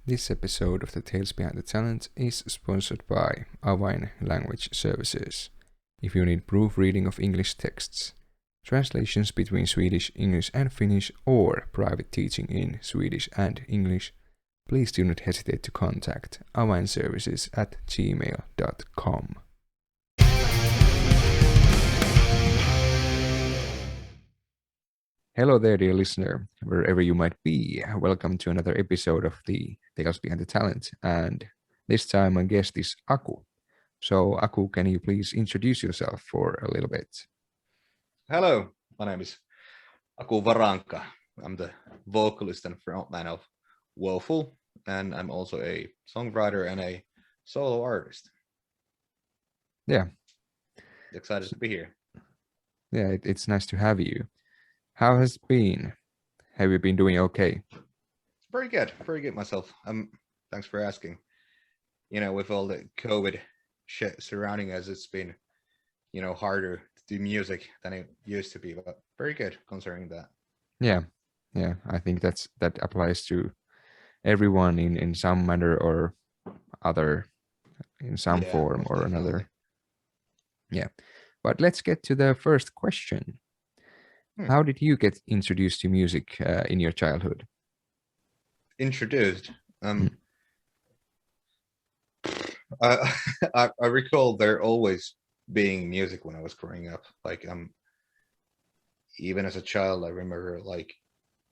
This episode of the Tales Behind the Talent is sponsored by Avain Language Services. If you need proofreading of English texts, translations between Swedish, English and Finnish, or private teaching in Swedish and English, please do not hesitate to contact avainservices@gmail.com. Hello there, dear listener, wherever you might be. Welcome to another episode of the Tales Behind the Talent. And this time my guest is Aku. So, Aku, can you please introduce yourself for a little bit? Hello, my name is Aku Varanka. I'm the vocalist and frontman of Worful, and I'm also a songwriter and a solo artist. Yeah. Excited to be here. Yeah, it's nice to have you. How has it been? Have you been doing okay? Very good myself. Thanks for asking. You know, with all the COVID shit surrounding us, it's been, harder to do music than it used to be, but very good concerning that. Yeah, I think that applies to everyone in some manner or other, in some form or definitely. another. Yeah, but let's get to the first question. How did you get introduced to music in your childhood? Introduced? I recall there always being music when I was growing up. Like, even as a child, I remember like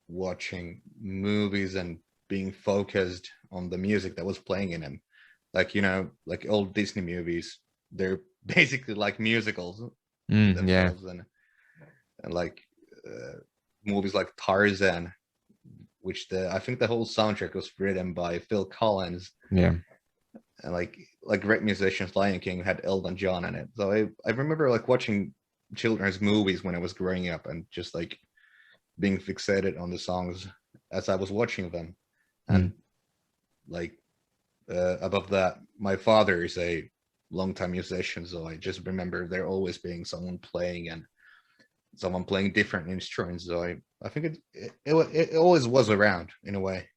watching movies and being focused on the music that was playing in them. Like, like old Disney movies, they're basically like musicals themselves. And like movies like Tarzan, which I think the whole soundtrack was written by Phil Collins. Yeah. And like great musicians, Lion King had Elton John in it. So I remember like watching children's movies when I was growing up and just like being fixated on the songs as I was watching them. And like above that, my father is a longtime musician, so I just remember there always being someone playing and someone playing different instruments. So I think it always was around in a way.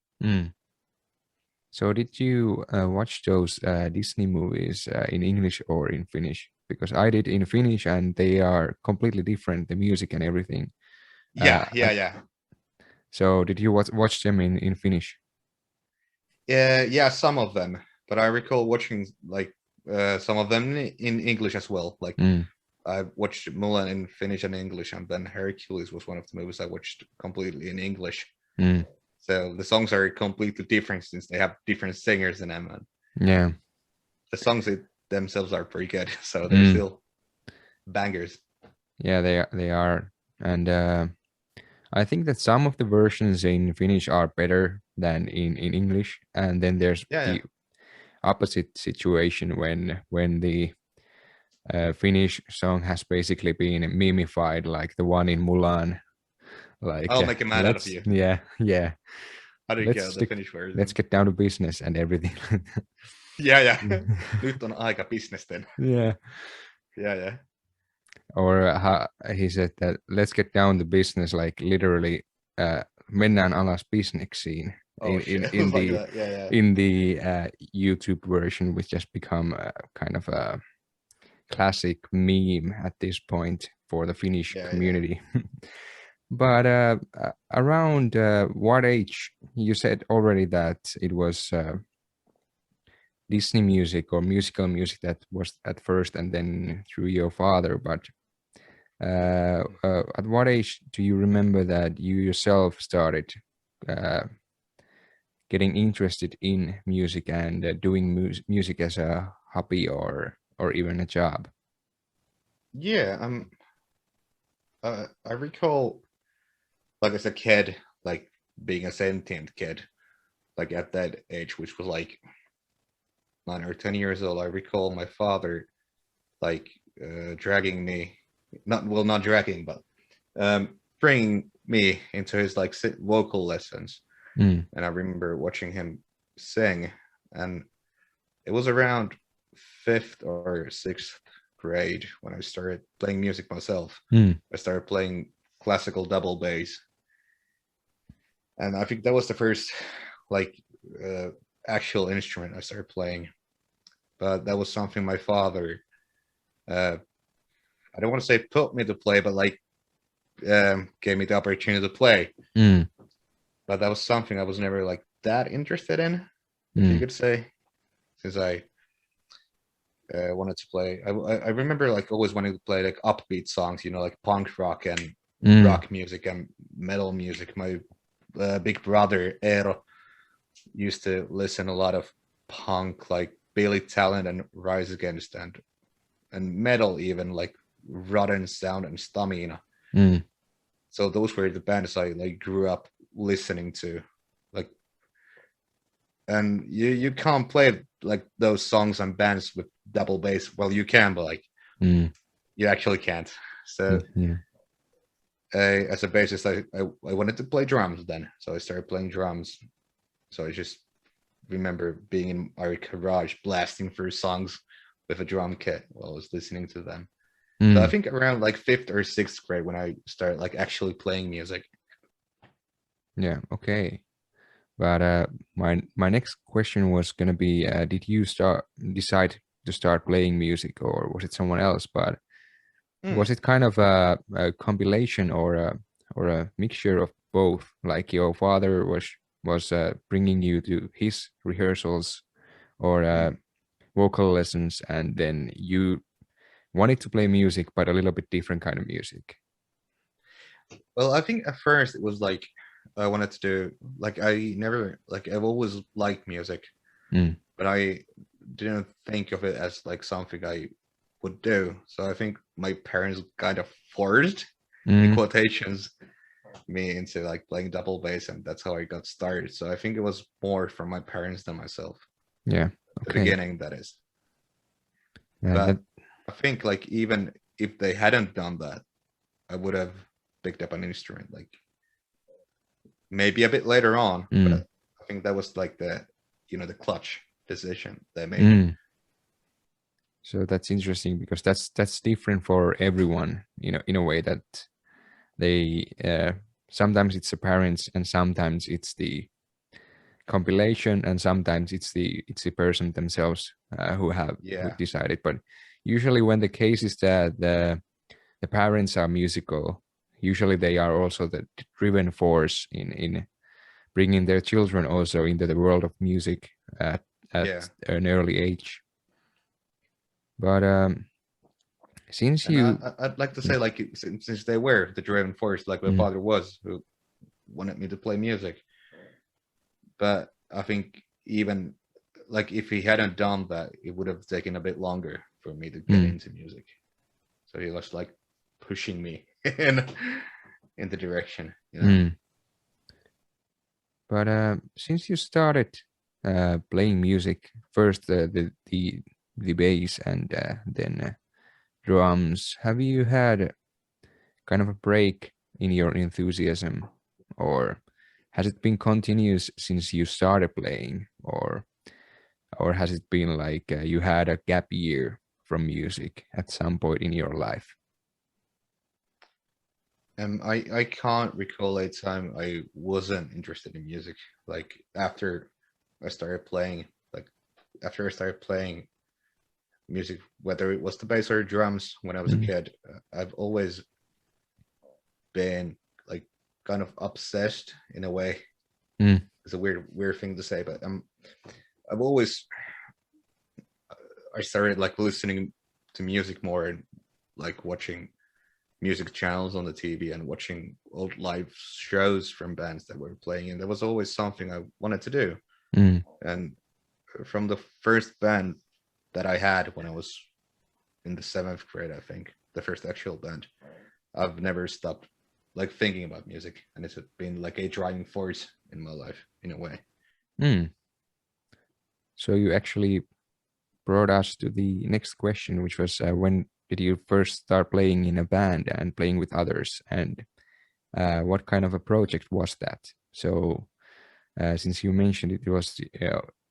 So did you watch those Disney movies in English or in Finnish? Because I did in Finnish and they are completely different, the music and everything. Yeah. So did you watch them in Finnish? Yeah, some of them. But I recall watching like some of them in English as well. Like I watched Mulan in Finnish and English, and then Hercules was one of the movies I watched completely in English. So the songs are completely different since they have different singers in them. And yeah. The songs themselves are pretty good, so they're still bangers. Yeah, they are. And I think that some of the versions in Finnish are better than in English. And then there's the opposite situation when the Finnish song has basically been memified, like the one in Mulan. Like, I'll make a man out of you. Yeah. How do you get the Finnish version? Let's get down to business and everything. Yeah. Nyt on aika bisnesten. Yeah. Or he said that let's get down to business, like literally mennään alas bisneksiin. In the YouTube version, which just become kind of a classic meme at this point for the Finnish community. But around what age? You said already that it was Disney music or musical music that was at first, and then through your father. But at what age do you remember that you yourself started getting interested in music and doing music as a hobby or even a job? Yeah, I recall, like as a kid, like being a sentient kid, like at that age, which was like 9 or 10 years old. I recall my father like dragging me, not dragging, but bringing me into his like vocal lessons. And I remember watching him sing, and it was around 5th or 6th grade when I started playing music myself. I started playing classical double bass, and I think that was the first like actual instrument I started playing. But that was something my father, I don't want to say put me to play, but like gave me the opportunity to play. But that was something I was never like that interested in, if you could say, since I wanted to play. I remember like always wanting to play like upbeat songs, you know, like punk rock and rock music and metal music. My big brother Eero used to listen a lot of punk, like Billy Talent and Rise Against, and metal, even like Rotten Sound and Stamina. So those were the bands I like grew up listening to, like, and you can't play like those songs and bands with double bass. Well, you can, but like you actually can't. So as a bassist, I wanted to play drums then, so I started playing drums. So I just remember being in our garage blasting through songs with a drum kit while I was listening to them. So I think around like 5th or 6th grade when I started like actually playing music. Yeah, okay. But my next question was gonna be, did you decide to start playing music, or was it someone else? But was it kind of a compilation or a mixture of both? Like your father was bringing you to his rehearsals or vocal lessons, and then you wanted to play music, but a little bit different kind of music. Well, I think at first it was like I wanted to do, like, I've always liked music, but I didn't think of it as like something I would do. So I think my parents kind of forced, in quotations, me into like playing double bass, and that's how I got started. So I think it was more from my parents than myself. Yeah, okay. The beginning, that is. But I think like even if they hadn't done that, I would have picked up an instrument, like maybe a bit later on. But I think that was like the clutch decision they made. So that's interesting, because that's different for everyone, in a way that they sometimes it's the parents, and sometimes it's the compilation, and sometimes it's the person themselves who decided. But usually when the case is that the parents are musical, usually they are also the driven force in bringing their children also into the world of music at an early age. But since I'd like to say, like, since they were the driving force, like my father was, who wanted me to play music. But I think even like if he hadn't done that, it would have taken a bit longer for me to get into music. So he was like pushing me in the direction. But since you started playing music, first the bass and then drums, have you had kind of a break in your enthusiasm, or has it been continuous since you started playing, or has it been like you had a gap year from music at some point in your life? I can't recall a time I wasn't interested in music. Like after I started playing music, whether it was the bass or drums when I was a kid, I've always been like kind of obsessed in a way. It's a weird thing to say, but I started like listening to music more and like watching music channels on the TV and watching old live shows from bands that were playing, and that was always something I wanted to do. And from the first band that I had when I was in the 7th grade, I think, the first actual band, I've never stopped like thinking about music, and it's been like a driving force in my life in a way. So you actually brought us to the next question, which was when did you first start playing in a band and playing with others, and what kind of a project was that? So since you mentioned it was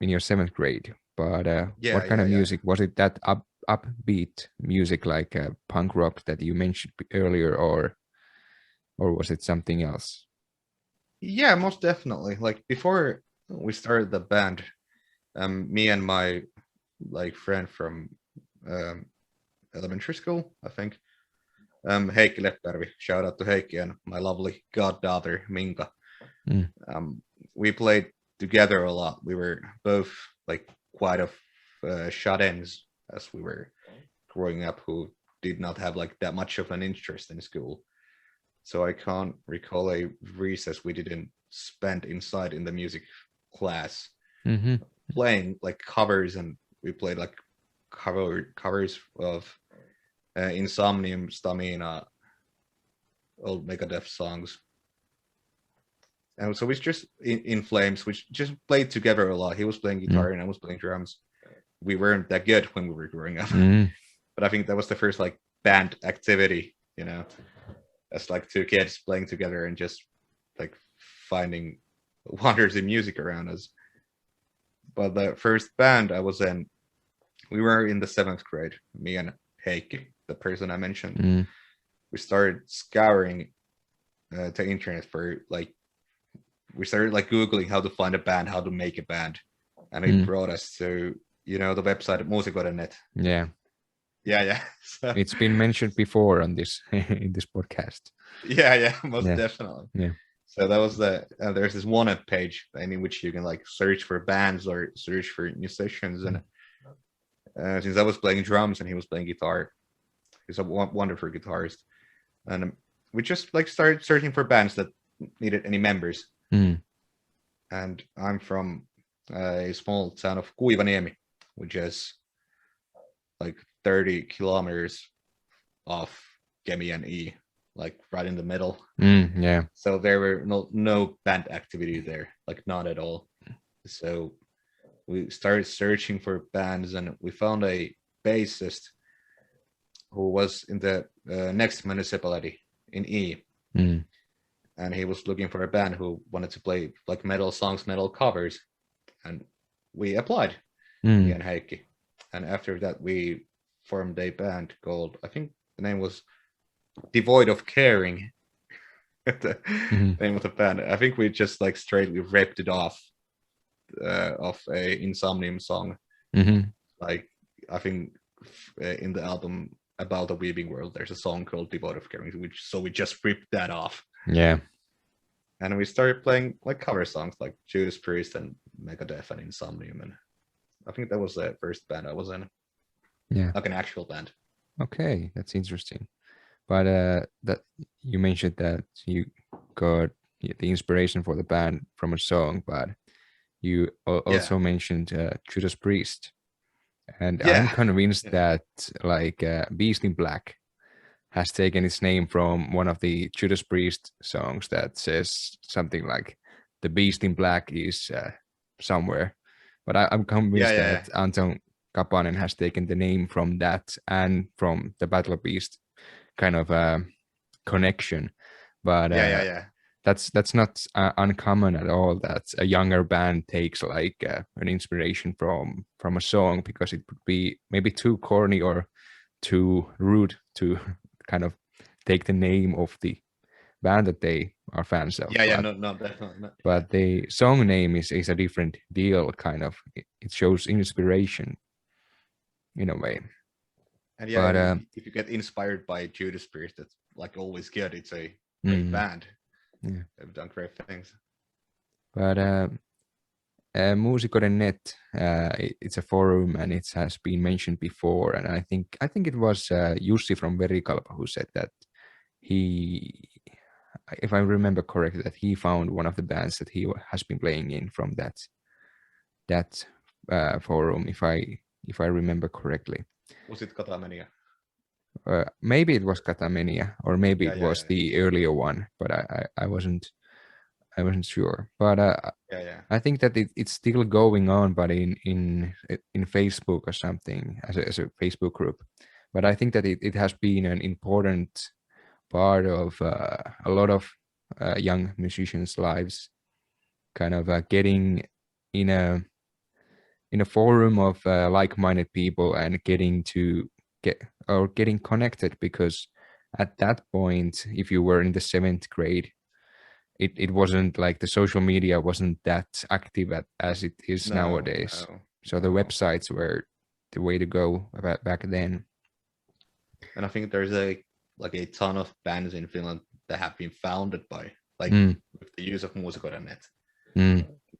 in your 7th grade, but what kind of music was it? That upbeat music like punk rock that you mentioned earlier, or was it something else? Yeah, most definitely. Like before we started the band, Me and my friend from elementary school, I think. Heikki Leppäjärvi, shout out to Heikki, and my lovely goddaughter Minka. We played together a lot. We were both quite shut-ins as we were growing up, who did not have that much of an interest in school. So I can't recall a recess we didn't spend inside in the music class playing covers, and we played covers of Insomnium, Stamina, old Megadeth songs. And so we just in Flames, we just played together a lot. He was playing guitar and I was playing drums. We weren't that good when we were growing up, but I think that was the first band activity, as two kids playing together and just finding wonders in music around us. But the first band I was in, we were in the 7th grade, me and Heikki, the person I mentioned. We started scouring the internet for we started Googling how to find a band, how to make a band, and it brought us to the website musico.net. Yeah. So, it's been mentioned before on this in this podcast. Yeah, most definitely. Yeah. So that was there's this one page in which you can search for bands or search for musicians, and since I was playing drums and he was playing guitar, he's a wonderful guitarist, and we just started searching for bands that needed any members. And I'm from a small town of Kuivaniemi, which is 30 kilometers off Kemi and E, right in the middle. Yeah. So there were no band activity there, not at all. So we started searching for bands, and we found a bassist who was in the next municipality in E. And he was looking for a band who wanted to play metal songs, metal covers. And we applied, me and Heikki. And after that, we formed a band called, I think the name was Devoid of Caring. The name of the band. I think we just straightly ripped it off of a Insomnium song. I think in the album About the Weaving World, there's a song called Devoid of Caring, so we just ripped that off. Yeah. And we started playing cover songs like Judas Priest and Megadeth and Insomnium, and I think that was the first band I was in. Yeah. An actual band. Okay, that's interesting. But that you mentioned that you got the inspiration for the band from a song, but you also mentioned Judas Priest, and I'm convinced that Beast in Black has taken its name from one of the Judas Priest songs that says something like "The Beast in Black is somewhere." But I'm convinced that Anton Kapanen has taken the name from that and from the Battle Beast kind of connection. But that's not uncommon at all that a younger band takes an inspiration from a song, because it would be maybe too corny or too rude to kind of take the name of the band that they are fans of. No, definitely not. But the song name is a different deal, kind of. It shows inspiration in a way. And but, if you get inspired by Judas Priest, that's always good. It's a great band. Yeah. They've done great things. But musico.net, it's a forum, and it has been mentioned before, and I think it was Jussi from Verikalpa who said that he, if I remember correctly, that he found one of the bands that he has been playing in from that forum, if I remember correctly. Was it Katamenia? Maybe it was Katamenia, or maybe it was the earlier one, but I wasn't sure. But I think that it's still going on, but in Facebook or something, as a Facebook group. But I think that it has been an important part of a lot of young musicians' lives, kind of getting in a forum of like-minded people and getting connected, because at that point, if you were in the 7th grade, it wasn't the social media wasn't that active as it is nowadays. No. So the websites were the way to go back then. And I think there's a ton of bands in Finland that have been founded by with the use of Musiikko.net.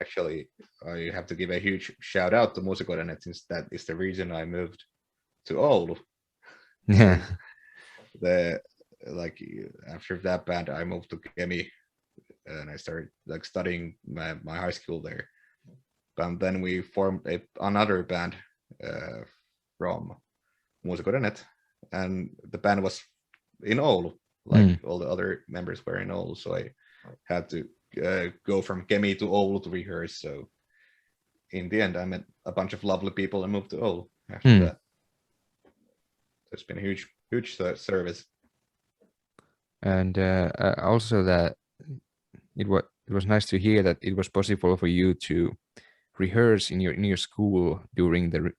Actually, I have to give a huge shout out to Musiikko.net, since that is the reason I moved to Oulu. Yeah. After that band, I moved to Kemi, and I started studying my high school there. And then we formed another band from Musiikko.net, and the band was in Oulu. All the other members were in Oulu, so I had to go from Kemi to Oulu to rehearse. So in the end, I met a bunch of lovely people and moved to Oulu after that. So it's been a huge service. And also that it was nice to hear that it was possible for you to rehearse in your school during the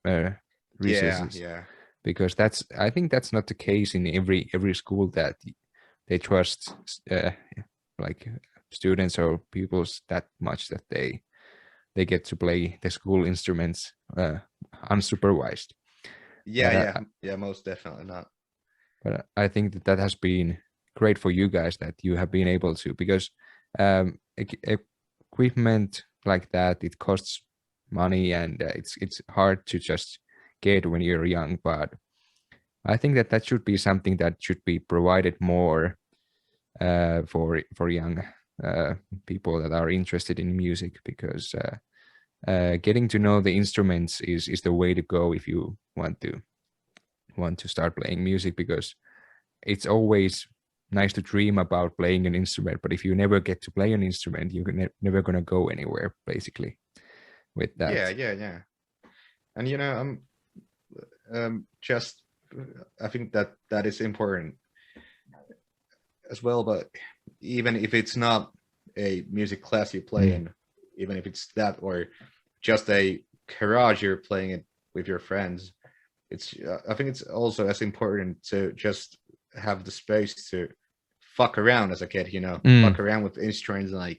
recesses. Yeah. Because I think that's not the case in every school, that they trust like students or pupils that much that they get to play the school instruments unsupervised. Yeah, most definitely not. But I think that has been great for you guys, that you have been able to, because equipment like that, it costs money, and it's hard to just get when you're young. But I think that should be something that should be provided more for young people that are interested in music, because getting to know the instruments is the way to go if you want to start playing music, because it's always nice to dream about playing an instrument, but if you never get to play an instrument, you're never gonna go anywhere, basically, with that. Yeah. And I think that is important as well. But even if it's not a music class you play in, even if it's that, or just a garage you're playing it with your friends, I think it's also as important to just have the space to fuck around as a kid, fuck around with instruments and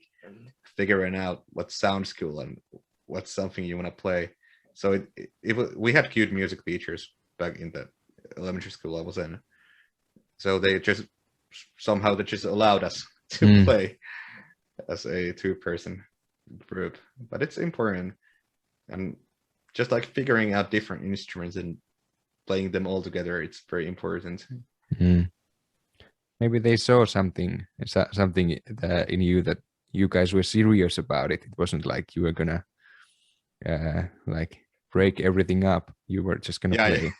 figuring out what sounds cool and what's something you want to play. So we had cute music teachers back in the elementary school I was in. So they just allowed us to play as a 2-person group. But it's important, and just figuring out different instruments and playing them all together, it's very important. Maybe they saw something in you, that you guys were serious about it. It wasn't like you were gonna break everything up. You were just gonna play.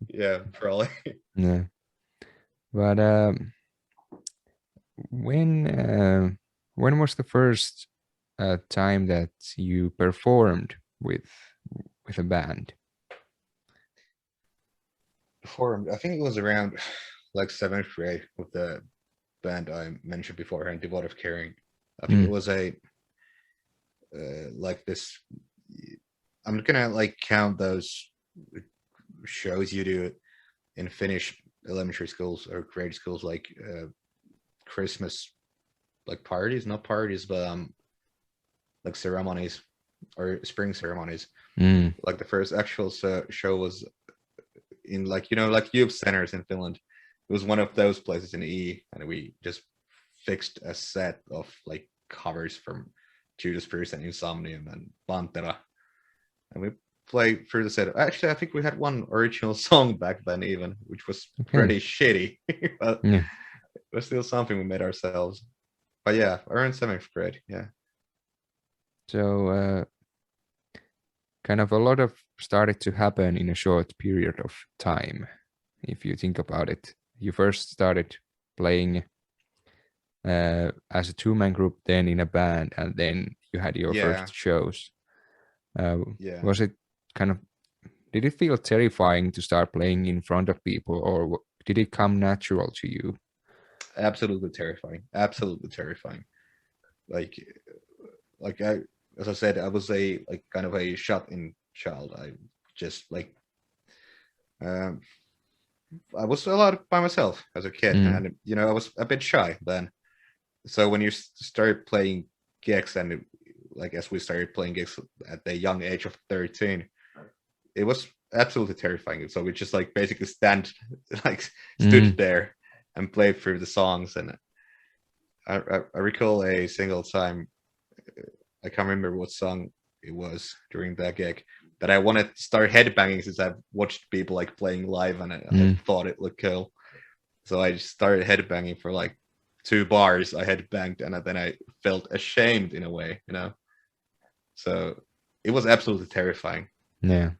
Yeah, probably. Yeah. But when was the first time that you performed with a band? Performed, I think it was around 7th grade with the band I mentioned before, and Devoid of Caring. I think it was a this. I'm gonna count those shows you do in Finnish elementary schools or grade schools, Christmas, parties, not parties, but ceremonies or spring ceremonies. The first actual show was in youth centers in Finland. It was one of those places in E, and we just fixed a set of covers from Judas Priest and Insomnium and Pantera, and we played through the set. Actually, I think we had one original song back then, even, which was pretty shitty, but it was still something we made ourselves. But yeah, around 7th grade, yeah. So kind of a lot of started to happen in a short period of time, if you think about it. You first started playing as a 2-man group, then in a band, and then you had your first shows. Was it did it feel terrifying to start playing in front of people, or did it come natural to you? Absolutely terrifying. As I said, I was a kind of a shut-in child. I just I was a lot by myself as a kid, and I was a bit shy then. So when you start playing gigs and like as we started playing gigs at the young age of 13, it was absolutely terrifying. So we just like basically stood there and played through the songs. And I recall a single time, I can't remember what song it was during that gig, that I wanted to start headbanging since I've watched people like playing live and I thought it looked cool. So I just started headbanging for like 2 bars. I headbanged and then I felt ashamed in a way, you know. So it was absolutely terrifying. Yeah.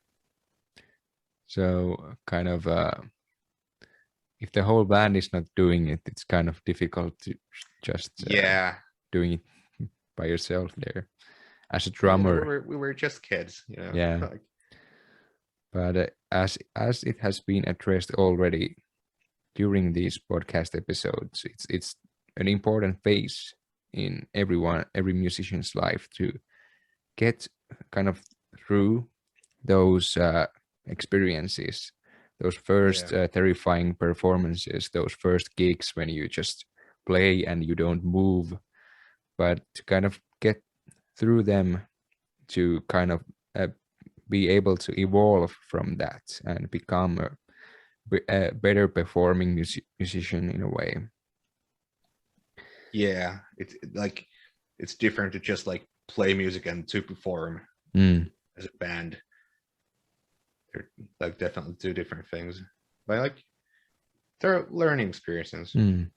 So kind of if the whole band is not doing it, it's kind of difficult to just doing it by yourself there as a drummer. We were just kids, you know. Yeah. But as it has been addressed already during these podcast episodes, it's an important phase in every musician's life to get kind of through those experiences, those first terrifying performances, those first gigs when you just play and you don't move, but to kind of get through them, to kind of be able to evolve from that and become a better performing musician in a way. Yeah, it's different to just like play music and to perform as a band. They're like definitely 2 different things, but like they're learning experiences. You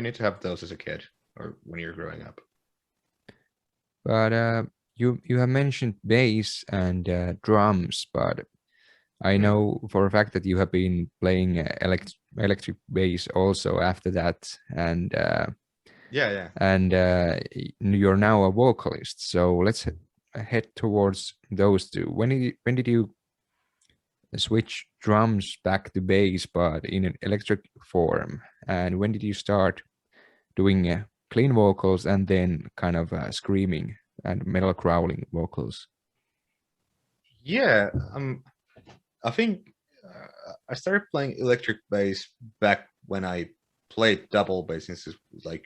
need to have those as a kid or when you're growing up. But you have mentioned bass and drums, but I know for a fact that you have been playing electric bass also after that, and and you're now a vocalist. So let's head towards those 2. When did you switch drums back to bass, but in an electric form? And when did you start doing clean vocals and then kind of screaming and metal growling vocals? Yeah, I think I started playing electric bass back when I played double bass, since it was like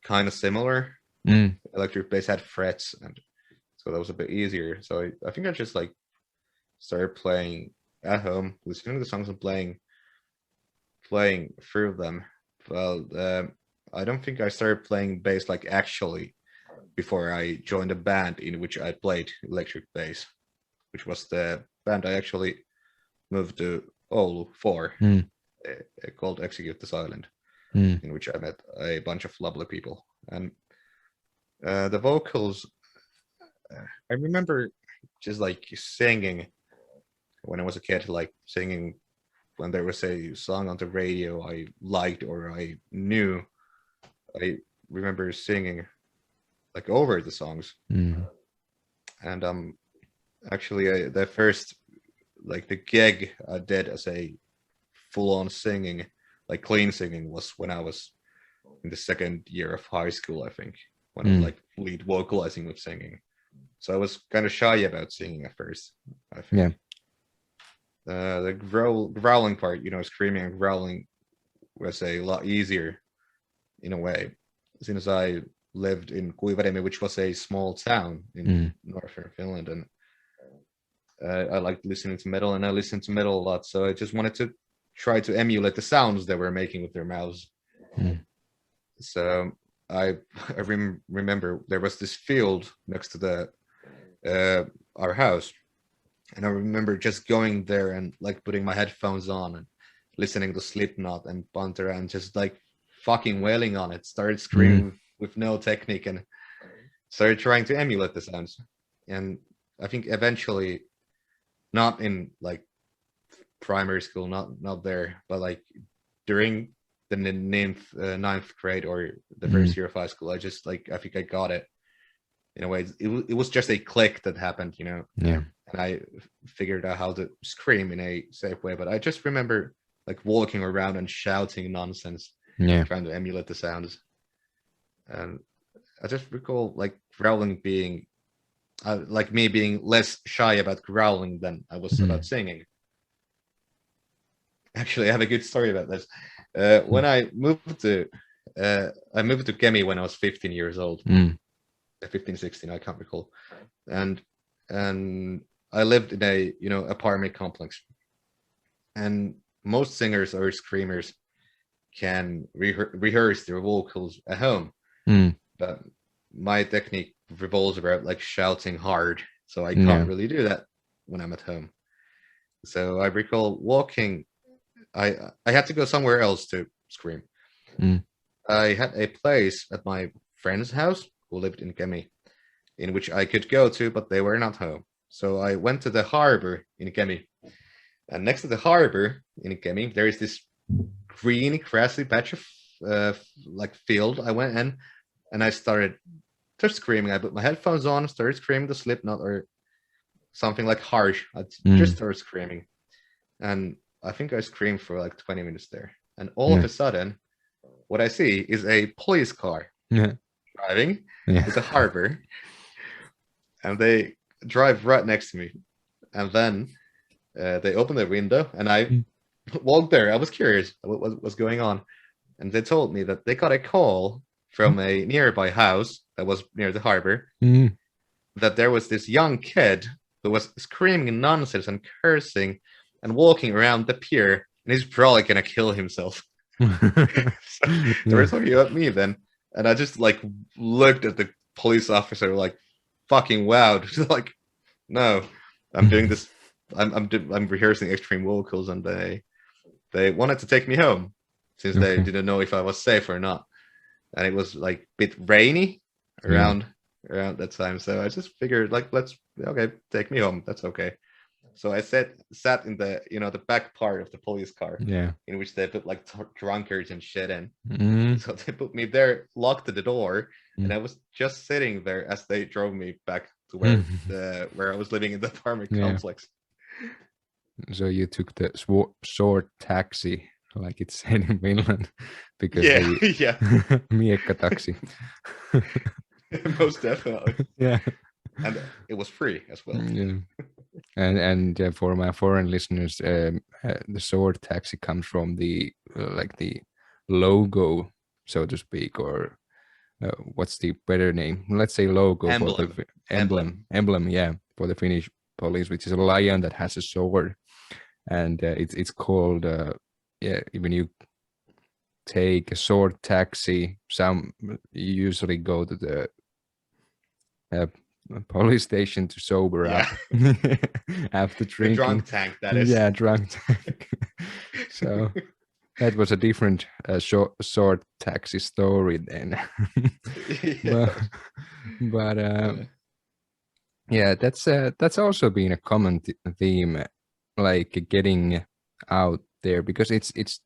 kind of similar. Electric bass had frets, and so that was a bit easier. So I think I just like started playing at home, listening to the songs and playing through them. Well, I don't think I started playing bass like actually before I joined a band in which I played electric bass, which was the band I actually moved to Oulu for, called Execute the Silent, in which I met a bunch of lovely people. And the vocals, I remember just like singing when I was a kid, like singing when there was a song on the radio I liked or I knew. I remember singing like over the songs. And actually the first, like the gig I did as a full-on singing, like clean singing, was when I was in the 2nd year of high school, I think, when I was like lead vocalizing with singing. So I was kind of shy about singing at first, I think. The growling part, you know, screaming and growling, was a lot easier in a way, since I lived in Kuivarimi, which was a small town in northern Finland, and I liked listening to metal, and I listened to metal a lot, so I just wanted to try to emulate the sounds they were making with their mouths. So I remember there was this field next to the our house, and I remember just going there and like putting my headphones on and listening to Slipknot and Pantera and just like fucking wailing on it, started screaming with no technique and started trying to emulate the sounds. And I think eventually, not in like primary school, not there, but like during the ninth grade or the first year of high school, I just like, I think I got it in a way. It was just a click that happened, you know. Yeah. And I figured out how to scream in a safe way. But I just remember like walking around and shouting nonsense, trying to emulate the sounds. And I just recall like growling being like me being less shy about growling than I was about singing. Actually, I have a good story about this. When I moved to Kemi when I was 15 years old, 15, 16, I can't recall. And I lived in a apartment complex, and most singers or screamers can rehearse their vocals at home, but my technique revolves around like shouting hard, so I can't really do that when I'm at home. So I recall walking. I had to go somewhere else to scream. I had a place at my friend's house who lived in Kemi, in which I could go to, but they were not home. So I went to the harbor in Kemi, and next to the harbor in Kemi, there is this green, grassy patch of like field. I went in, and I started just screaming. I put my headphones on, started screaming the Slipknot or something like harsh. I just started screaming, and I think I screamed for like 20 minutes there. And all of a sudden, what I see is a police car driving to the harbor, and they drive right next to me. And then they open the window, and I walked there. I was curious what was going on. And they told me that they got a call from a nearby house that was near the harbor, that there was this young kid who was screaming nonsense and cursing and walking around the pier, and he's probably gonna kill himself. So they were talking about me then, and I just like looked at the police officer like fucking wowed. Like, no, I'm doing this. I'm rehearsing extreme vocals, and they wanted to take me home since they didn't know if I was safe or not. And it was like a bit rainy around that time, so I just figured like, okay, take me home. That's okay. So I sat in the the back part of the police car, in which they put like drunkards and shit in. So they put me there, locked the door, and I was just sitting there as they drove me back to where I was living in the apartment complex. So you took the short taxi, like it's said in Finland, because miekka taxi. Most definitely. Yeah. And it was free as well. And for my foreign listeners, the sword taxi comes from the like the logo, so to speak, or what's the better name? Let's say logo. Emblem. For the emblem, yeah, for the Finnish police, which is a lion that has a sword, and it's called when you take a sword taxi, some usually go to the police station to sober up after drinking. The drunk tank, that is. Yeah, drunk tank. So that was a different short taxi story then. but that's also been a common theme, like getting out there, because it's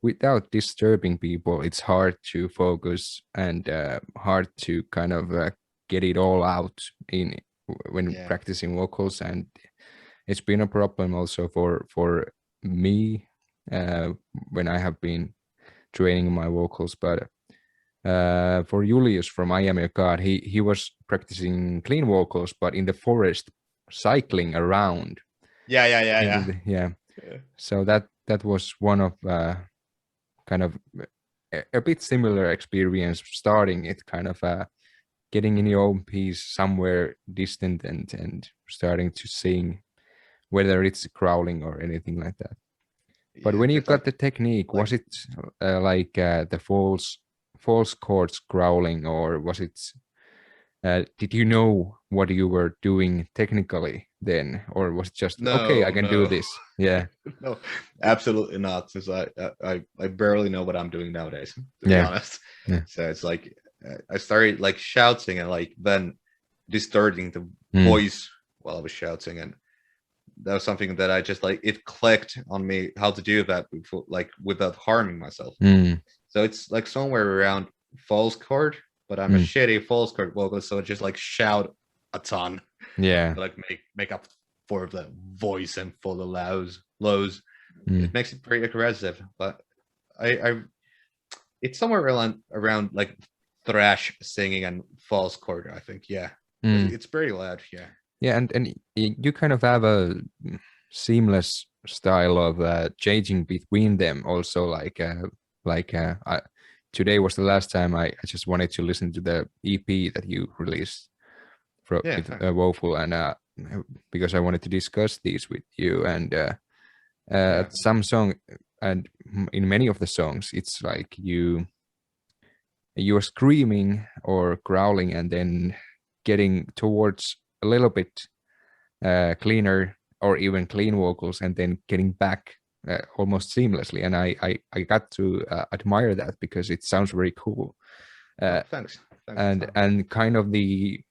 without disturbing people, it's hard to focus and hard to kind of get it all out when practicing vocals. And it's been a problem also for me when I have been training my vocals. But for Julius from I Am Your God, he was practicing clean vocals, but in the forest, cycling around. Yeah. So that was one of kind of a bit similar experience, starting it kind of getting in your own piece somewhere distant and starting to sing, whether it's growling or anything like that. But when you got the technique, was it like the false chords growling, or was it did you know what you were doing technically then, or was it just okay, I can do this? Yeah. No, absolutely not, since I barely know what I'm doing nowadays, to be honest. So it's like I started like shouting and like then distorting the voice while I was shouting, and that was something that I just like, it clicked on me how to do that before, like without harming myself. So it's like somewhere around false chord, but I'm a shitty false chord vocalist, so I just like shout a ton, like make up for the voice and for the lows. It makes it pretty aggressive, but I it's somewhere around like thrash singing and false chord, I think. It's pretty loud. And you kind of have a seamless style of changing between them also, like today was the last time I just wanted to listen to the EP that you released with Worful, and because I wanted to discuss these with you, and some song, and in many of the songs, it's like you are screaming or growling and then getting towards a little bit cleaner or even clean vocals and then getting back almost seamlessly, and I got to admire that because it sounds very cool. Thanks. And kind of the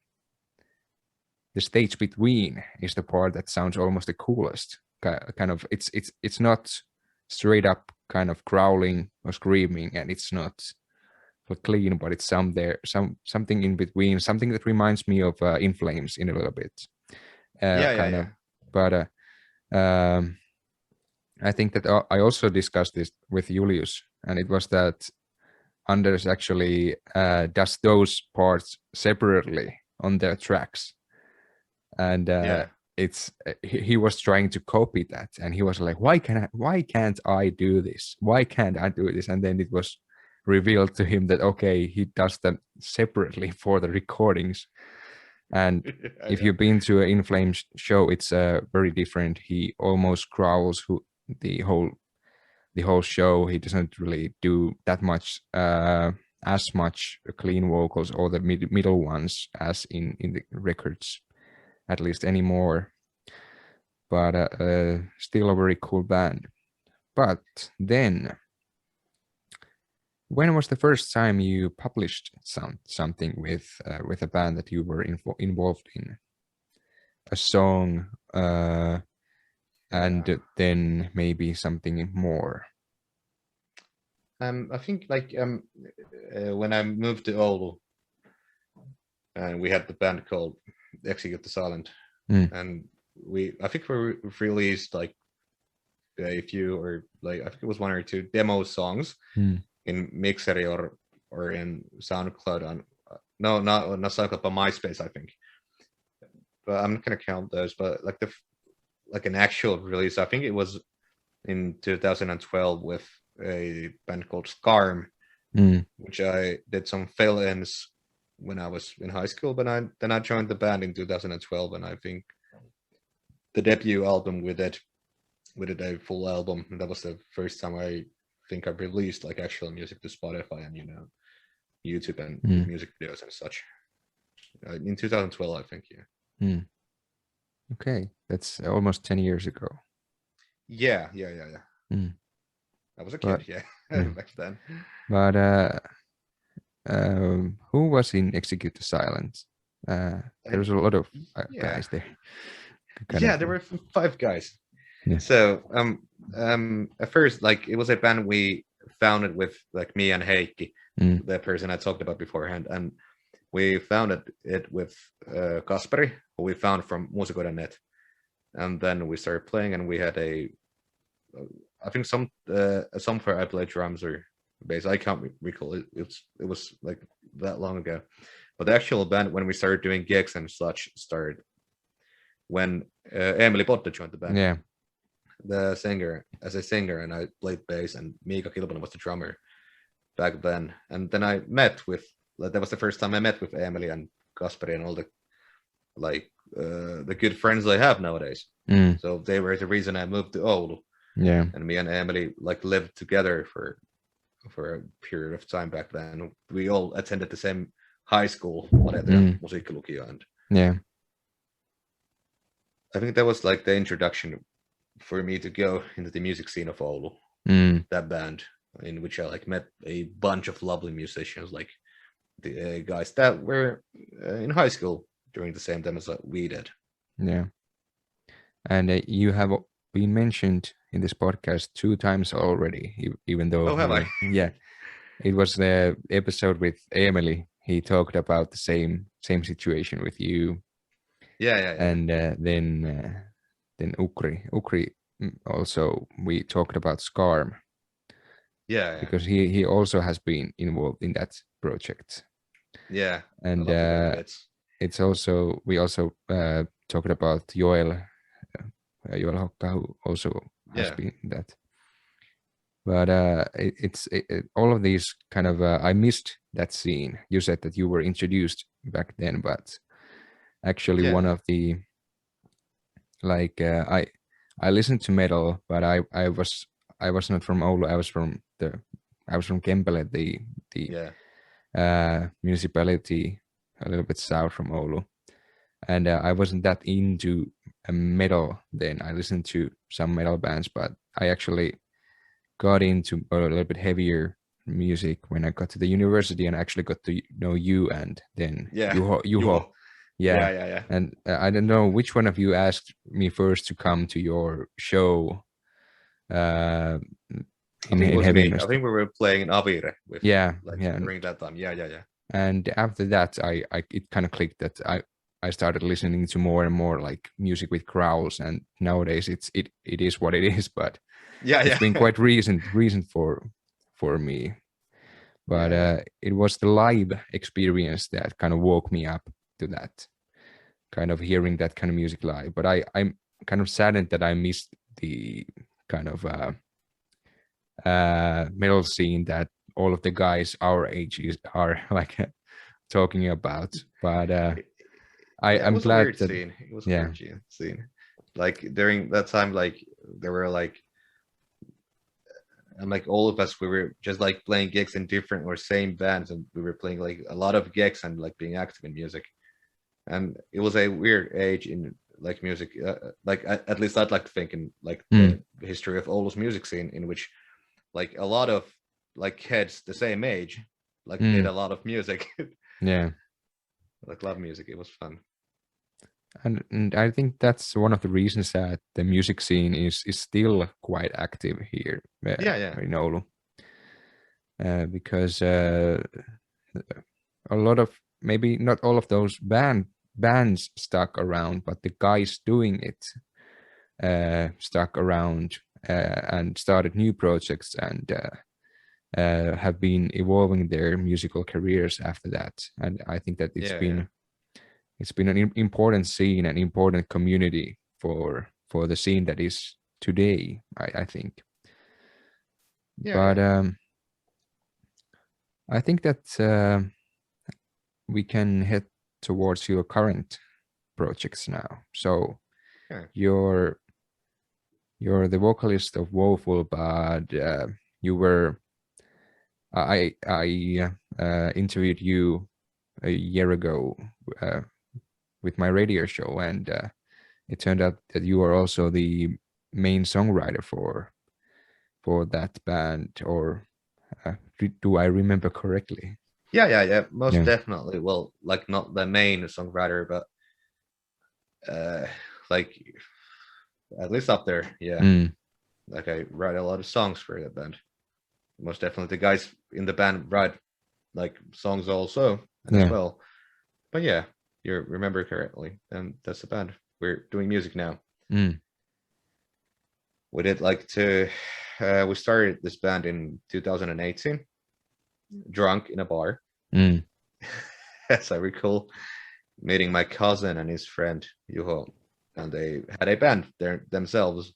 stage between is the part that sounds almost the coolest. Kind of it's not straight up kind of growling or screaming, and it's not clean, but it's something in between, something that reminds me of In Flames in a little bit. But I think that I also discussed this with Julius, and it was that Anders actually does those parts separately on their tracks, and he was trying to copy that, and he was like, why can't I do this? Why can't I do this? And then it was revealed to him that okay, he does them separately for the recordings. And if you've been to an In Flames show, it's very different. He almost growls the whole show. He doesn't really do that much as much clean vocals or the middle ones as in the records, at least anymore. But still a very cool band. But then, when was the first time you published something with a band that you were involved in? A song, and then maybe something more. I think like when I moved to Oulu, and we had the band called Execute the Silent, and I think we released like a few, or like I think it was one or two demo songs in Mixer or in SoundCloud on not SoundCloud, but MySpace, I think. But I'm not gonna count those. But like an actual release, I think it was in 2012 with a band called Scarm, which I did some fill-ins when I was in high school. But then I joined the band in 2012, and I think the debut album with it a full album. And that was the first time I think I released like actual music to Spotify and YouTube and music videos and such. In 2012, I think. Okay, that's almost 10 years ago. Yeah. I was a kid, back then. But who was in Execute the Silence? There was a lot of guys there. There were 5 guys. Yeah. So at first, like, it was a band we founded with like me and Heikki, the person I talked about beforehand, and we founded it with Kasperi, who we found from Musico.net, and then we started playing, and we had I think somewhere I played drums or bass. I can't recall it. It was like that long ago. But the actual band, when we started doing gigs and such, started when Emily Potte joined the band. Yeah. The singer, and I played bass, and Miika Kilponen was the drummer back then. And then I met with, that was the first time I met with Emily and Kasperi and all the the good friends I have nowadays. So they were the reason I moved to Oulu. Yeah. And me and Emily like lived together for a period of time back then. We all attended the same high school, Musiikkalukio, and I think that was like the introduction for me to go into the music scene of Oulu. That band, in which I like met a bunch of lovely musicians, like the guys that were in high school during the same time as we did. Yeah. And you have been mentioned in this podcast 2 times already, even though... Oh, have I? Yeah. It was the episode with Emily. He talked about the same situation with you. Yeah. And then Ukri also, we talked about Scarm. Yeah. Because he also has been involved in that project. Yeah. And it's also, we also talked about Joel Hokka, who also has been that. But it's all of these kind of I missed that scene. You said that you were introduced back then, but actually one of the like I listened to metal, but I was not from Oulu. I was from Kempele, the municipality a little bit south from Oulu, and I wasn't that into metal then. I listened to some metal bands, but I actually got into a little bit heavier music when I got to the university and actually got to know you and then Juho. Yeah. And I don't know which one of you asked me first to come to your show. I think it was me. I think we were playing in Avire with during that time. Yeah. And after that, it kind of clicked that I started listening to more and more like music with growls, and nowadays it is what it is. But it's been quite recent for me. But it was the live experience that kind of woke me up to that kind of hearing that kind of music live. But I'm kind of saddened that I missed the kind of metal scene that all of the guys our age are like talking about. But I'm glad that it was a weird scene. Like during that time, like there were like, and like all of us, we were just like playing gigs in different or same bands, and we were playing like a lot of gigs and like being active in music. And it was a weird age in like music, like at least I'd like to think in like the history of Oulu's music scene, in which like a lot of like kids the same age like did a lot of music. Like love music. It was fun. And I think that's one of the reasons that the music scene is still quite active here in Oulu. Because a lot of, maybe not all of those bands stuck around, but the guys doing it stuck around and started new projects and have been evolving their musical careers after that. And I think that it's been an important scene, an important community for the scene that is today, I think. But I think that we can head towards your current projects now. So you're the vocalist of Worful, but you were I interviewed you a year ago with my radio show, and it turned out that you are also the main songwriter for that band, or do I remember correctly? Yeah, most definitely. Well, like not the main songwriter, but like at least up there. Like I write a lot of songs for that band. Most definitely the guys in the band write like songs also as well. But yeah, you remember correctly, and that's the band. We're doing music now. We did like we started this band in 2018, drunk in a bar. As I recall, meeting my cousin and his friend Juho, and they had a band themselves,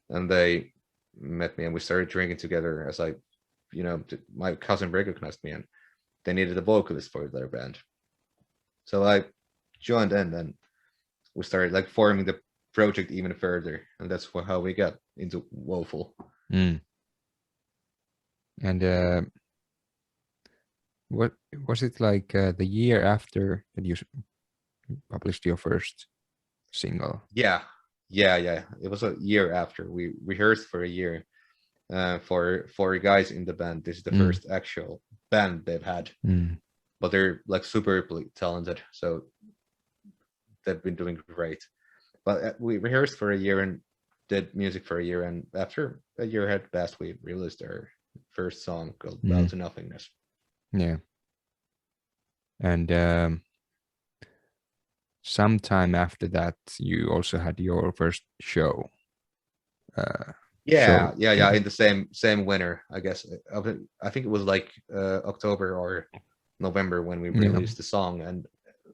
and they met me and we started drinking together. As my cousin recognized me and they needed a vocalist for their band, so I joined in, and we started like forming the project even further, and that's how we got into Woeful. And what was it like the year after that you published your first single? Yeah. It was a year after. We rehearsed for a year. For 4 guys in the band, this is the first actual band they've had. But they're like super talented, so they've been doing great. But we rehearsed for a year and did music for a year, and after a year had passed, we released our first song called Bow to Nothingness. And sometime after that, you also had your first show. In the same winter, I guess. I think it was like October or November when we released the song, and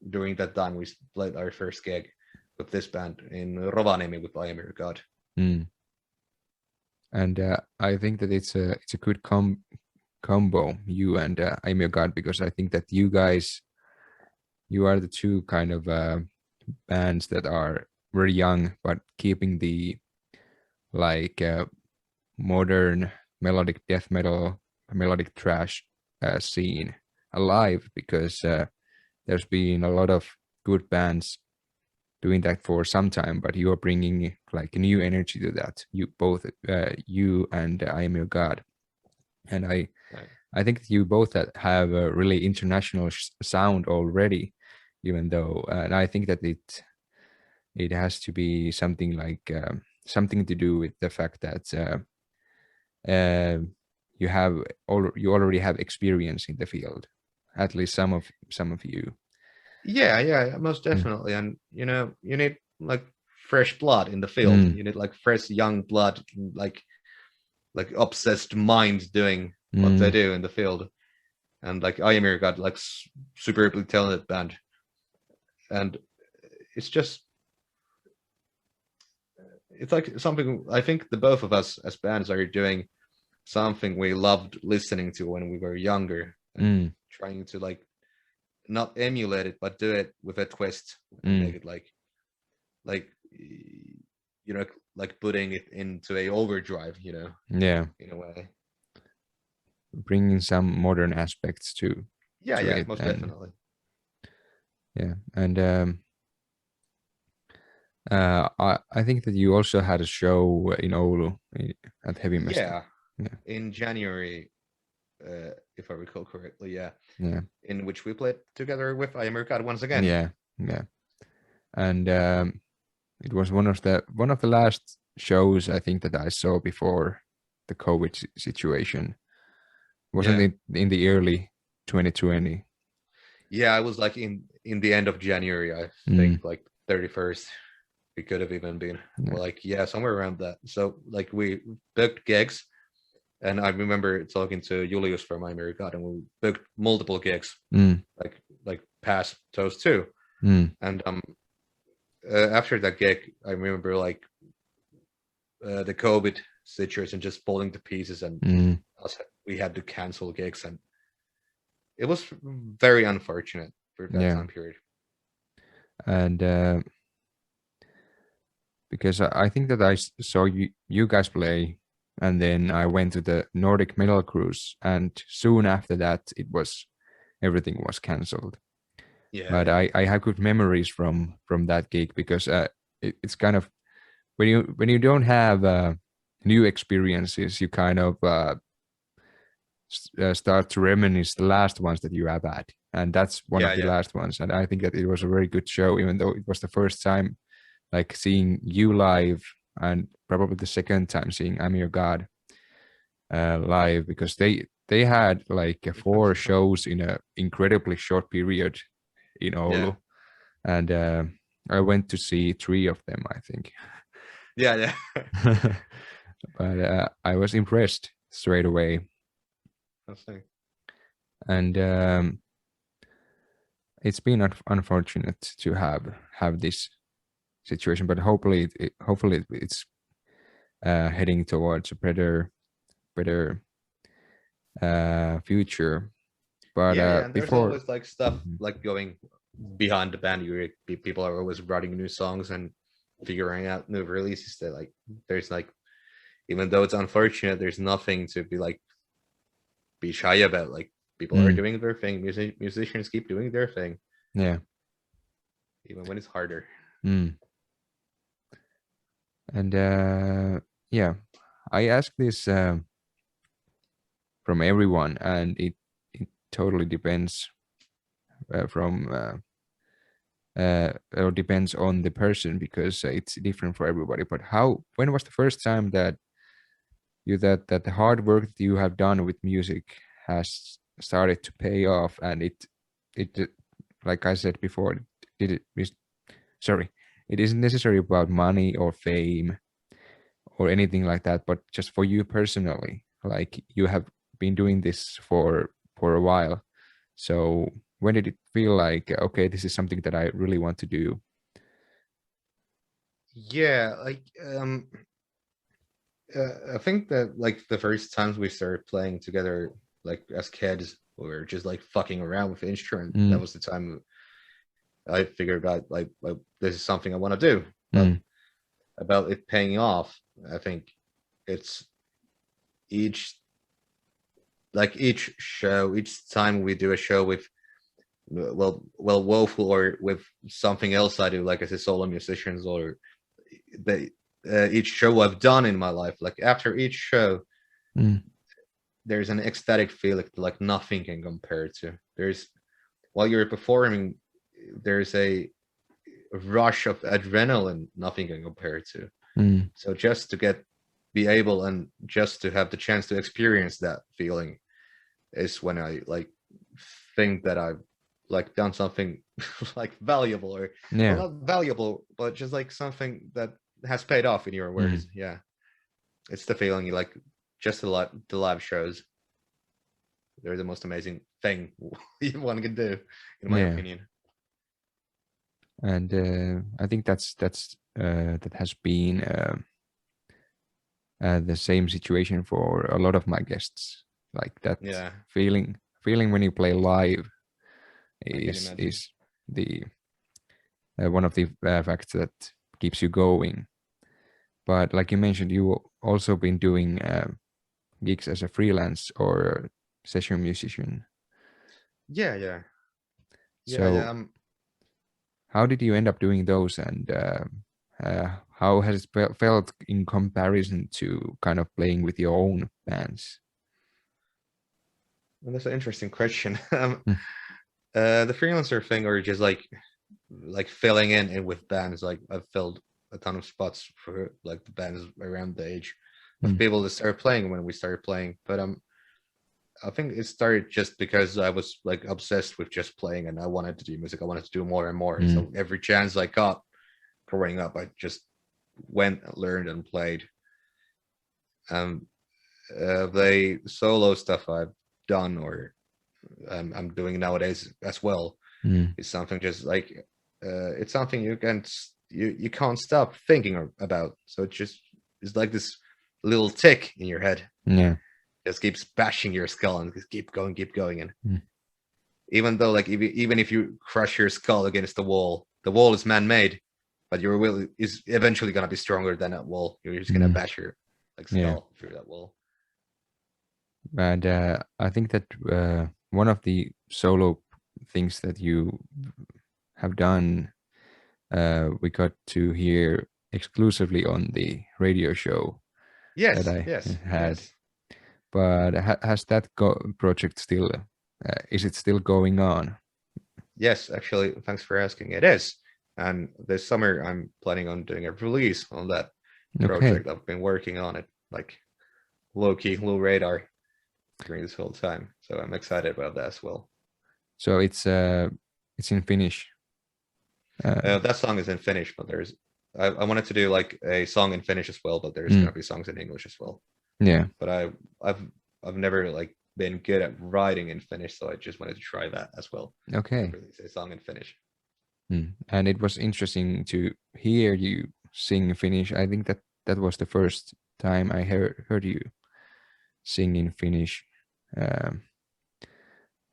during that time we played our first gig with this band in Rovaniemi with I Am Your God. And I think that it's a good combo, you and I'm Your God, because I think that you guys, you are the two kind of bands that are very young but keeping the like modern melodic death metal, melodic thrash scene alive, because there's been a lot of good bands doing that for some time, but you are bringing like new energy to that. You both, you and I Am Your God, and I think you both have a really international sound already, even though, and I think that it has to be something like something to do with the fact that you already have experience in the field, at least some of you. Yeah, most definitely. And you need like fresh blood in the field. You need like fresh young blood, like obsessed mind doing what they do in the field. And like I Am Your God, like superbly talented band, and it's like something I think the both of us as bands are doing something we loved listening to when we were younger, and trying to like not emulate it but do it with a twist and make it like like putting it into a overdrive, yeah, in a way, bringing some modern aspects to it, most definitely. Yeah, and I think that you also had a show in Oulu at Heavy Mesta. Yeah, in January, if I recall correctly. Yeah, in which we played together with I Am Your God once again. Yeah, and it was one of the last shows I think that I saw before the COVID situation. Wasn't it in the early 2020? Yeah, I was like in the end of January, I think, like 31st. It could have even been somewhere around that. So like we booked gigs, and I remember talking to Julius from I Am Your God, and we booked multiple gigs, like past those two. And after that gig, I remember like the COVID situation just falling to pieces, and we had to cancel gigs, and it was very unfortunate for that time period. And because I think that I saw you guys play, and then I went to the Nordic Metal Cruise, and soon after that everything was cancelled. But I have good memories from that gig, because it's kind of when you don't have new experiences, you kind of start to reminisce the last ones that you have had, and that's one of the last ones. And I think that it was a very good show, even though it was the first time like seeing you live, and probably the second time seeing I'm Your God live, because they had like 4 shows in a incredibly short period in Oulu, and I went to see 3 of them, I think. Yeah. But I was impressed straight away. And it's been unfortunate to have this situation, but hopefully it's heading towards a better future. But and there's always like stuff like going behind the band. People are always writing new songs and figuring out new releases. That like there's like, even though it's unfortunate, there's nothing to be shy about. Like people are doing their thing. Musicians keep doing their thing. Yeah. Even when it's harder. And I ask this from everyone, and it totally depends or depends on the person, because it's different for everybody. But when was the first time that the hard work that you have done with music has started to pay off, and it like I said before, it isn't necessarily about money or fame or anything like that, but just for you personally, like you have been doing this for a while. So when did it feel like, okay, this is something that I really want to do? Yeah, like I think that like the first times we started playing together, like as kids, we were just like fucking around with the instrument. That was the time I figured out like this is something I want to do. But about it paying off, I think it's each show, each time we do a show with Worful or with something else I do, like as a solo musicians, or each show I've done in my life, like after each show, there's an ecstatic feeling like nothing can compare to. There's while you're performing, there's a rush of adrenaline nothing can compare to. So just to be able and just to have the chance to experience that feeling is when I like think that I've like done something like valuable, or well, not valuable, but just like something that has paid off in your words. Yeah, it's the feeling you like. Just the live shows, they're the most amazing thing one can do, in my opinion. And I think that has been the same situation for a lot of my guests. Like that feeling when you play live is the one of the facts that keeps you going. But like you mentioned, you also been doing gigs as a freelance or session musician. Yeah. So how did you end up doing those, and how has it felt in comparison to kind of playing with your own bands? Well, that's an interesting question. The freelancer thing, or just like filling in with bands, like I've filled a ton of spots for like the bands around the age of people that started playing when we started playing. But I think it started just because I was like obsessed with just playing, and I wanted to do music. I wanted to do more and more. So every chance I got growing up, I just went, learned, and played. The solo stuff I've done, or I'm doing nowadays as well, is something just like it's something you can't stop thinking about. So it's like this little tick in your head. Just keeps bashing your skull and just keep going. And even though like even if you crush your skull against the wall is man-made, but your will is eventually gonna be stronger than that wall. You're just gonna bash your skull through that wall. And I think that one of the solo things that you have done, we got to hear exclusively on the radio show that I had. Yes. But has that project still, is it still going on? Yes, actually, thanks for asking. It is. And this summer, I'm planning on doing a release on that project. I've been working on it, like low-key, low radar during this whole time. So I'm excited about that as well. So it's in Finnish? That song is in Finnish, but I wanted to do like a song in Finnish as well, but there's going to be songs in English as well. Yeah. But I've never like been good at writing in Finnish, so I just wanted to try that as well. Okay. Release a song in Finnish. And it was interesting to hear you sing Finnish. I think that was the first time I heard you sing in Finnish,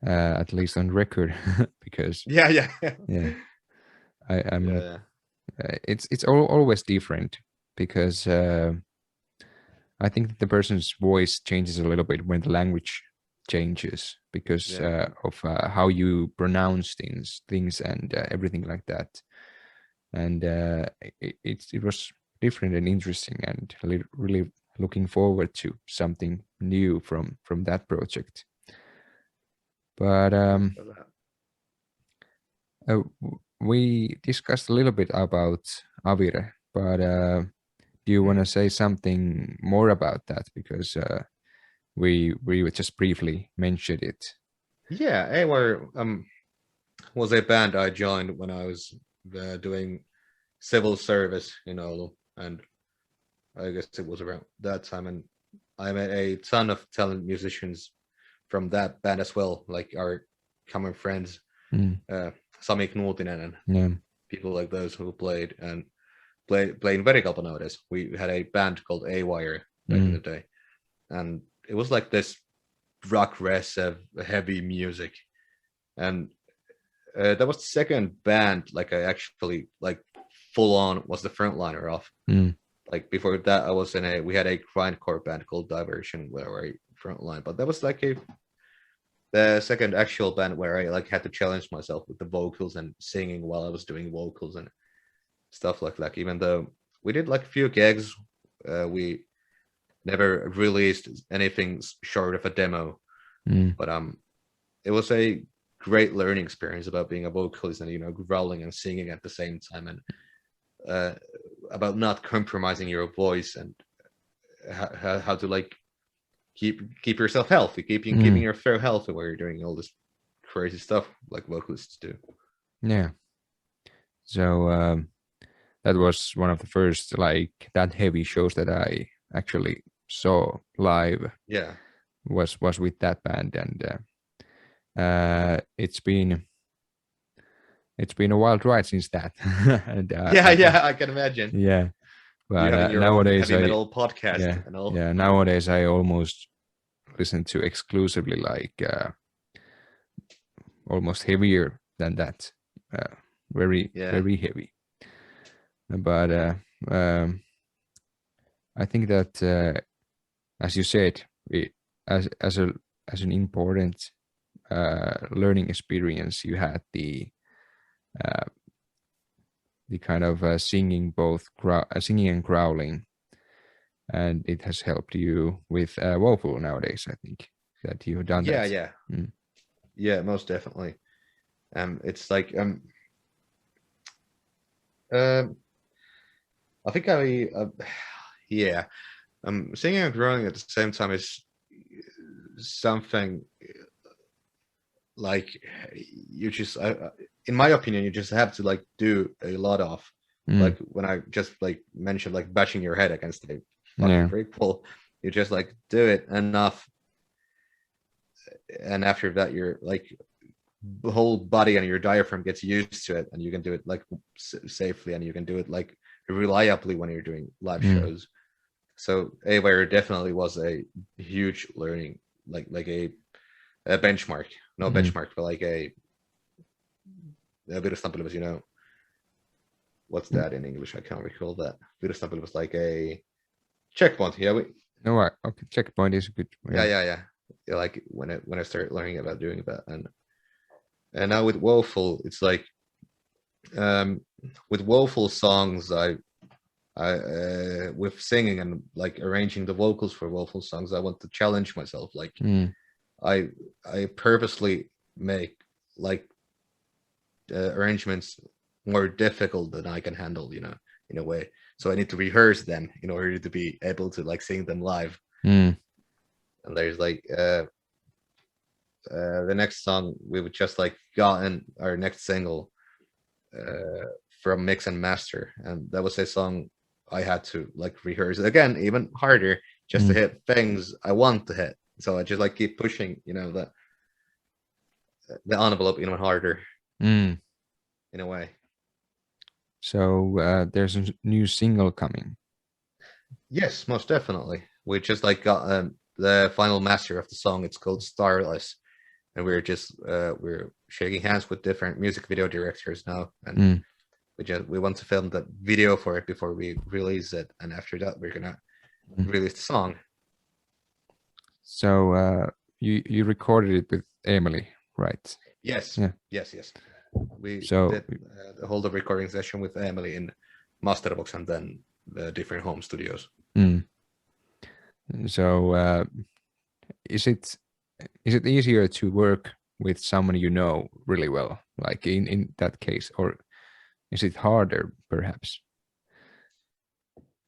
at least on record, because yeah. It's always different, because I think that the person's voice changes a little bit when the language changes, because of how you pronounce things and everything like that. And it was different and interesting, and really looking forward to something new from that project. But we discussed a little bit about Avire, but do you want to say something more about that? Because we just briefly mentioned it. Yeah, Avire was a band I joined when I was doing civil service in Oulu, and I guess it was around that time. And I met a ton of talented musicians from that band as well, like our common friends, Sami Knuutinen and people like those who played in Verikaupa nowadays. We had a band called A-Wire back in the day, and it was like this progressive, heavy music, and that was the second band like I actually like full on was the frontliner of. Like before that, I was we had a grindcore band called Diversion where I frontline, but that was like the second actual band where I like had to challenge myself with the vocals and singing while I was doing vocals and stuff like that. Even though we did like a few gigs, we never released anything short of a demo. But it was a great learning experience about being a vocalist and growling and singing at the same time, and about not compromising your voice and how to like keep yourself healthy, keeping your throat healthy while you're doing all this crazy stuff like vocalists do. Yeah. So that was one of the first like that heavy shows that I actually saw live. Yeah. Was with that band, and it's been a wild ride since that. And, I can imagine. Yeah, but nowadays heavy metal podcast and all. Yeah, nowadays I almost listen to exclusively like almost heavier than that, very heavy. But I think that as you said, as an important learning experience, you had the kind of singing, both singing and growling, and it has helped you with Woeful nowadays. I think that you've done that. Yeah, most definitely. It's like I think singing and growling at the same time is something like you just in my opinion you just have to like do a lot of like when I just like mentioned like bashing your head against a fucking brick wall, you just like do it enough, and after that your like the whole body and your diaphragm gets used to it, and you can do it like safely, and you can do it like reliably when you're doing live shows. So Aware definitely was a huge learning, like a benchmark, no benchmark, but like a bit of something was, what's that in English? I can't recall that. Bit of something was like a checkpoint. Yeah, okay, checkpoint is good. Yeah. Like when I started learning about doing that, and now with Woeful, it's like with Woeful songs, I with singing and like arranging the vocals for Woeful songs, I want to challenge myself. Like I purposely make like arrangements more difficult than I can handle, in a way. So I need to rehearse them in order to be able to like sing them live. And there's like the next song we've just like gotten our next single from mix and master, and that was a song I had to like rehearse again even harder just to hit things I want to hit. So I just like keep pushing the envelope even harder in a way. So there's a new single coming. Yes, most definitely. We just like got the final master of the song. It's called Stylus, and we're just we're shaking hands with different music video directors now, and we want to film the video for it before we release it, and after that we're gonna release the song. So you recorded it with Emily, right? Yes. Yeah. Yes. We did hold a recording session with Emily in Masterbox and then the different home studios. So is it easier to work with someone you know really well, like in that case, or is it harder perhaps?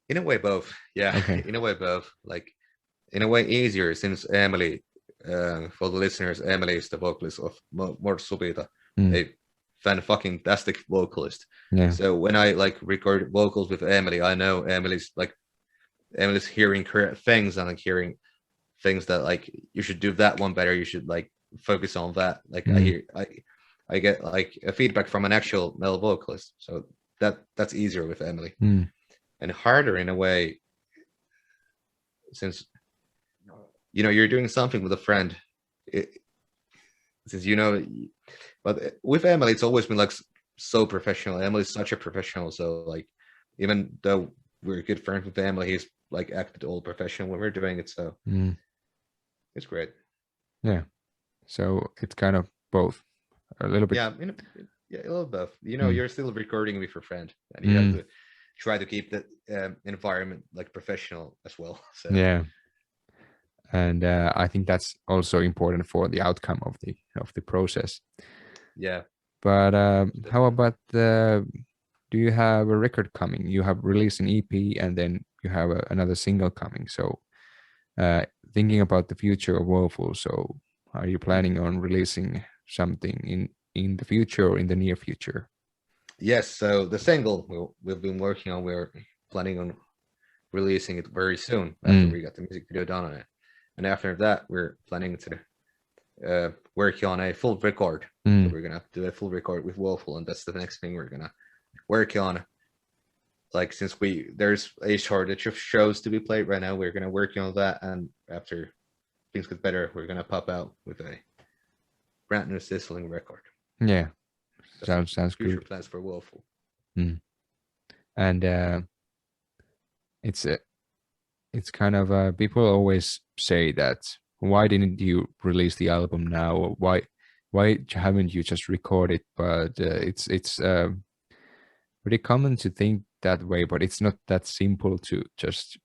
In a way both. Yeah. Okay. In a way both. Like in a way easier, since Emily, for the listeners, Emily is the vocalist of More Subita, a fan-fucking-tastic vocalist. Yeah. So when I like record vocals with Emily, I know Emily's hearing correct things, and like hearing things that like you should do that one better, you should like focus on that. Like I get like a feedback from an actual male vocalist, so that's easier with Emily. And harder in a way since you're doing something with a friend, since but with Emily, it's always been like so professional. Emily's such a professional, so like even though we're good friends with Emily, he's like acted all professional when we're doing it, so it's great. Yeah, so it's kind of both a little bit. Yeah, a little both. You're still recording with your friend, and you have to try to keep the environment like professional as well. So yeah, and I think that's also important for the outcome of the process. Yeah, but how about do you have a record coming? You have released an EP, and then you have another single coming. So thinking about the future of Worful, so are you planning on releasing something in the future or in the near future? Yes, so the single we've been working on, we're planning on releasing it very soon after we got the music video done on it. And after that, we're planning to work on a full record. So we're going to do a full record with Worful, and that's the next thing we're going to work on. Like, since there's a shortage of shows to be played right now, we're going to work on that. And after things get better, we're going to pop out with a brand new sizzling record. Yeah. Sounds future good. Plans for Worful. And it's kind of people always say that, why didn't you release the album now? Or why haven't you just recorded? But it's pretty common to think that way, but it's not that simple to just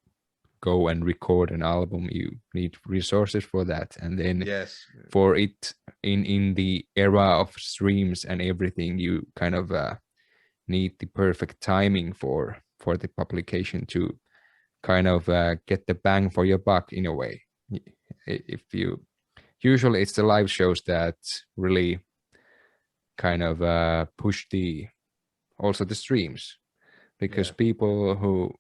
go and record an album. You need resources for that, and then for it in the era of streams and everything, you kind of need the perfect timing for the publication to kind of get the bang for your buck in a way. If you usually it's the live shows that really kind of push also the streams, because people who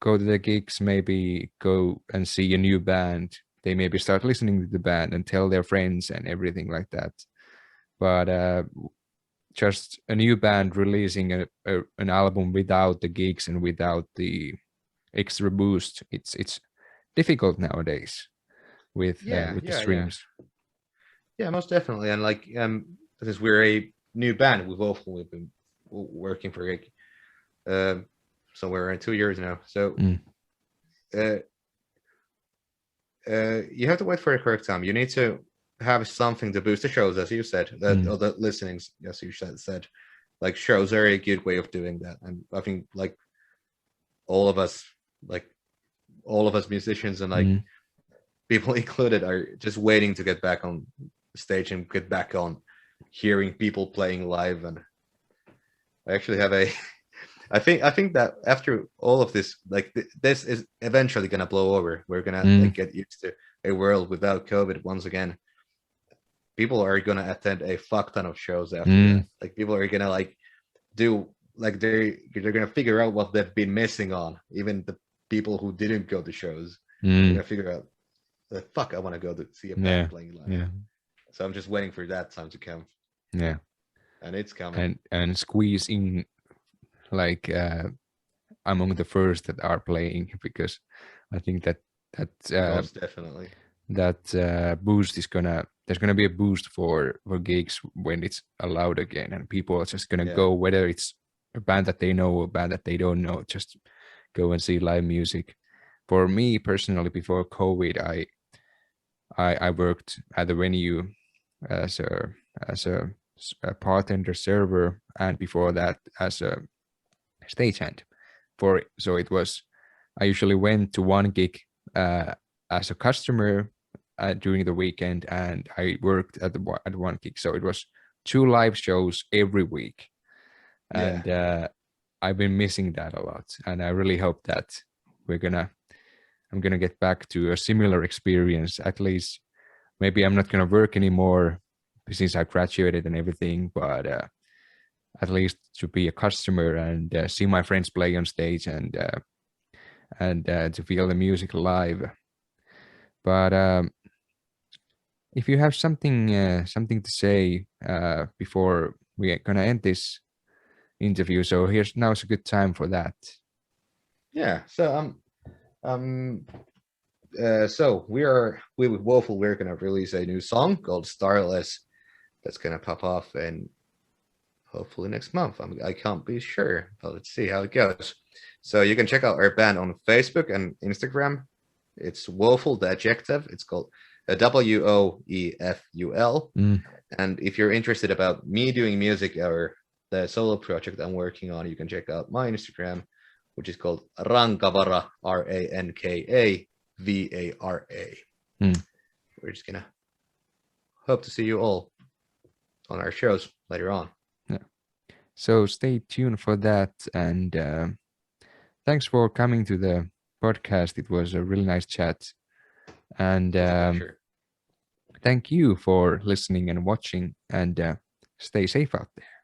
go to the gigs maybe go and see a new band, they maybe start listening to the band and tell their friends and everything like that. But just a new band releasing an album without the gigs and without the extra boost, it's difficult nowadays with the streams. Yeah, most definitely. And like since we're a new band with Worful, we've been working for somewhere around 2 years now. So you have to wait for the correct time. You need to have something to boost the shows, as you said, or the listenings, as you said. Like, shows are a good way of doing that. And I think like all of us musicians and like people included are just waiting to get back on stage and get back on hearing people playing live. And I actually have I think that after all of this, like this is eventually gonna blow over. We're gonna like get used to a world without COVID once again. People are gonna attend a fuck ton of shows after that. Like, people are gonna like do like they're gonna figure out what they've been missing on. Even the people who didn't go to shows, they're gonna figure out, fuck, I want to go to see a band playing live. Yeah. So I'm just waiting for that time to come. Yeah. And it's coming. And squeeze in like among the first that are playing, because I think that most definitely that boost is there's gonna be a boost for gigs when it's allowed again, and people are just gonna go, whether it's a band that they know or a band that they don't know, just go and see live music. For me personally, before COVID, I worked at the venue as a bartender server, and before that as a stagehand. So it was, I usually went to one gig as a customer during the weekend, and I worked at one gig. So it was 2 live shows every week, and I've been missing that a lot. And I really hope that I'm gonna get back to a similar experience. At least, maybe I'm not gonna work anymore since I graduated and everything, but at least to be a customer and see my friends play on stage and to feel the music live. But if you have something to say before we're gonna end this interview, so now's a good time for that. Yeah. So So we with Worful, we're gonna release a new song called Stylus that's gonna pop off and hopefully next month. I can't be sure, but let's see how it goes. So you can check out our band on Facebook and Instagram. It's Woeful, the adjective. It's called WOEFUL. And if you're interested about me doing music or the solo project I'm working on, you can check out my Instagram, which is called Rankavara, RANKAVARA. We're just gonna hope to see you all on our shows later on. Yeah. So stay tuned for that, and thanks for coming to the podcast. It was a really nice chat, and thank you for listening and watching, and stay safe out there.